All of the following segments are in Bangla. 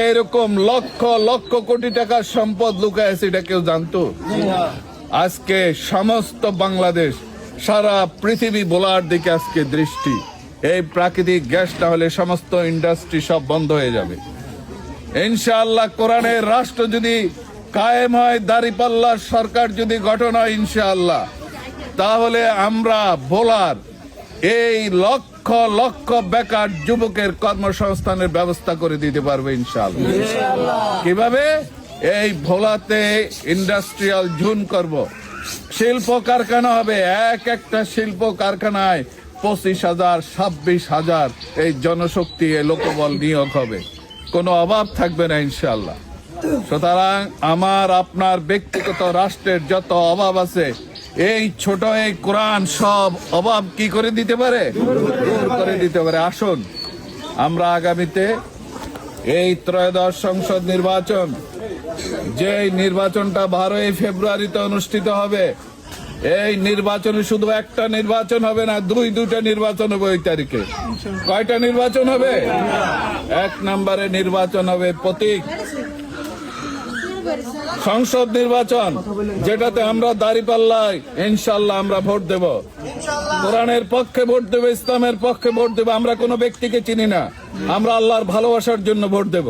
এরকম লক্ষ লক্ষ কোটি টাকার সম্পদ লুকায় আছে, এটা কেউ জানতো? আজকে সমস্ত বাংলাদেশ, সারা পৃথিবী বোলার দিকে আজকে দৃষ্টি। এই প্রাকৃতিক গ্যাস না হলে সমস্ত ইন্ডাস্ট্রি সব বন্ধ হয়ে যাবে। ইনশাআল্লাহ কোরআনের রাষ্ট্র যদি কায়েম হয়, দাঁড়িপাল্লার সরকার যদি গঠন হয় ইনশাআল্লাহ, তাহলে আমরা ভোলার এই লক্ষ লক্ষ বেকার যুবকের কর্মসংস্থানের ব্যবস্থা করে দিতে পারবে ইনশাআল্লাহ। কিভাবে? এই ভোলাতে ইন্ডাস্ট্রিয়াল জোন করব, শিল্প কারখানা হবে। একটা শিল্প কারখানায় 25,000 26,000 এই জনশক্তি, এই লোকবল নিয়োগ হবে, কোনো অভাব থাকবে না ইনশাআল্লাহ। সুতরাং আমার আপনার ব্যক্তিগত রাষ্ট্রের যত অভাব আছে, এই ছোট এই কোরআন সব অভাব কি করে দিতে পারে? দূর করে দিতে পারে। আসুন আমরা আগামীতে এই ত্রয়োদশ সংসদ নির্বাচন, যে নির্বাচনটা 12 ফেব্রুয়ারিতে অনুষ্ঠিত হবে, এই নির্বাচনে শুধু একটা নির্বাচন হবে না, দুইটা নির্বাচন হবে। ওই তারিখে কয়টা নির্বাচন হবে? 1 নম্বরে নির্বাচন হবে প্রতীক সংসদ নির্বাচন, যেটাতে আমরা দাঁড়িপাল্লায় ইনশাআল্লাহ আমরা ভোট দেব, কোরআনের পক্ষে ভোট দেব, ইসলামের পক্ষে ভোট দেব। আমরা কোনো ব্যক্তিকে চিনি না, আমরা আল্লাহর ভালোবাসার জন্য ভোট দেব।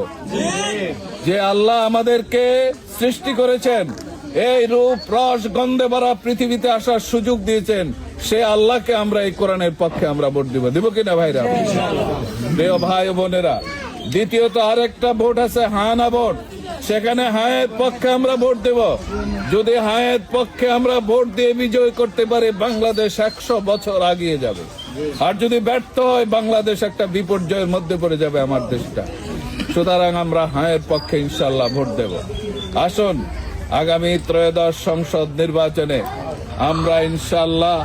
যে আল্লাহ আমাদেরকে সৃষ্টি করেছেন, এই রূপ রস গন্ধে ভরা পৃথিবীতে আসার সুযোগ দিয়েছেন, সে আল্লাহকে আমরা এই কোরআনের পক্ষে আমরা ভোট দেব কিনা ভাইরা? প্রিয় ভাই ও বোনেরা, দ্বিতীয়ত আরেকটা ভোট আছে, হানা ভোট। সেখানে হায়ের পক্ষে আমরা ভোট দেব। যদি হায়ের পক্ষে আমরা ভোট দিয়ে বিজয় করতে পারি, বাংলাদেশ 100 বছর আগিয়ে যাবে। আর যদি ব্যর্থ হয়, বাংলাদেশ একটা বিপর্যয়ের মধ্যে পড়ে যাবে আমার দেশটা। সুতরাং আমরা হায়ের পক্ষে ইনশাআল্লাহ ভোট দেব। আসুন আগামী ত্রয়োদশ সংসদ নির্বাচনে আমরা ইনশাআল্লাহ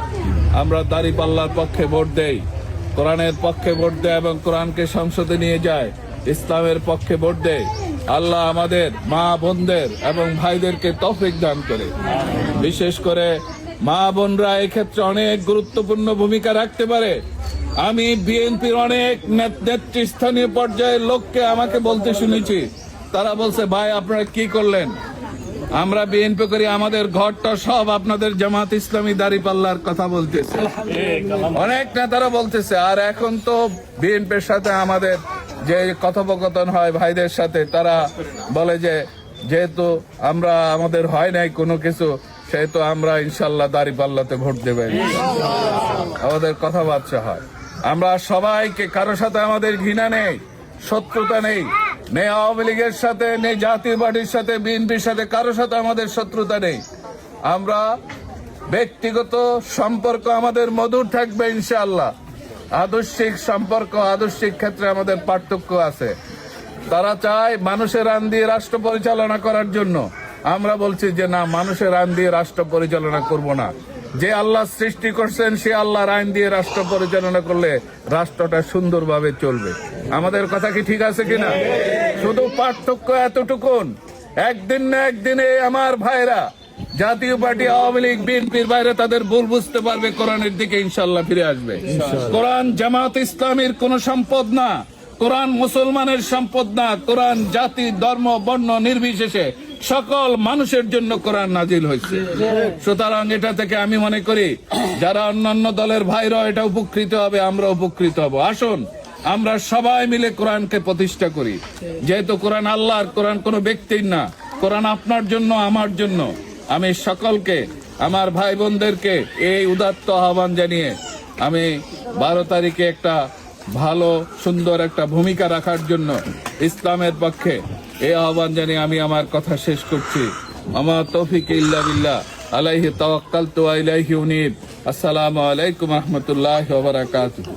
আমরা দাঁড়িপাল্লার পক্ষে ভোট দেই, কোরআনের পক্ষে ভোট দেয় এবং কোরআনকে সংসদে নিয়ে যায়, ইসলামের পক্ষে ভোট দেয়। আল্লাহ আমাদের মা বোনদের এবং ভাইদেরকে তৌফিক দান করে। বিশেষ করে মা বোনরা এক্ষেত্রে অনেক গুরুত্বপূর্ণ ভূমিকা রাখতে পারে। আমি বিএনপির অনেক নেতৃস্থানীয় পর্যায়ের লোককে আমাকে বলতে শুনেছি, তারা বলছে, ভাই আপনারা কি করলেন? আমরা বিএনপি করি, আমাদের ঘরটা সব আপনাদের জামাত ইসলামী দাঁড়িপাল্লার কথা বলতেছে, অনেক নেতারা বলতেছে। আর এখন তো বিএনপির সাথে আমাদের যে কথোপকথন হয় ভাইদের সাথে, তারা বলে যে যেহেতু আমরা আমাদের হয় নাই কোনো কিছু, সেহেতু আমরা ইনশাল্লাহ দাঁড়িপাল্লাতে ভোট দেবেন। আমাদের কথাবার্তা হয়। আমরা সবাইকে, কারোর সাথে আমাদের ঘৃণা নেই, শত্রুতা নেই, নেই আওয়ামী লীগের সাথে, নেই জাতীয় পার্টির সাথে, বিএনপির সাথে, কারোর সাথে আমাদের শত্রুতা নেই। আমরা ব্যক্তিগত সম্পর্ক আমাদের মধুর থাকবে ইনশাআল্লাহ। আদর্শিক সম্পর্ক, আদর্শিক ক্ষেত্রে আমাদের পার্থক্য আছে। তারা চায় মানুষের আইন দিয়ে রাষ্ট্র পরিচালনা করার জন্য, আমরা বলছি যে না, মানুষের আইন দিয়ে রাষ্ট্র পরিচালনা করব না। যে আল্লাহ সৃষ্টি করছেন, সে আল্লাহর আইন দিয়ে রাষ্ট্র পরিচালনা করলে রাষ্ট্রটা সুন্দরভাবে চলবে। আমাদের কথা কি ঠিক আছে কিনা? শুধু পার্থক্য এতটুকুন, একদিন না একদিনে আমার ভাইরা জাতীয় পার্টি, আওয়ামী লীগ, বিএনপির বাইরে তাদের ভুল বুঝতে পারবে, কোরআনের দিকে ইনশাআল্লাহ ফিরে আসবে। কোরআন জামাত ইসলামীর কোন সম্পদ না, কোরআন মুসলমানের সম্পদ না। কোরআন জাতি, ধর্ম, বর্ণ নির্বিশেষে সকল মানুষের জন্য কোরআন নাজিল হয়েছে। সুতরাং এটা থেকে আমি মনে করি যারা অন্যান্য দলের ভাইরা এটা উপকৃত হবে, আমরা উপকৃত হব। আসুন আমরা সবাই মিলে কোরআনকে প্রতিষ্ঠা করি। যেহেতু কোরআন আল্লাহর, কোরআন কোনো ব্যক্তির না, কোরআন আপনার জন্য, আমার জন্য। আমি সকলকে, আমার ভাই বোনদেরকে এই উদাত্ত আহ্বান জানিয়ে আমি 12 তারিখে একটা ভালো সুন্দর একটা ভূমিকা রাখার জন্য ইসলামের পক্ষে এই আহ্বান জানিয়ে আমি আমার কথা শেষ করছি। আমার তৌফিক ইল্লা বিল্লাহ, আলাইহি তাওয়াক্কালতু ওয়া ইলাইহি উনীব। আসসালামু আলাইকুম ওয়া রাহমাতুল্লাহি ওয়া বারাকাতুহু।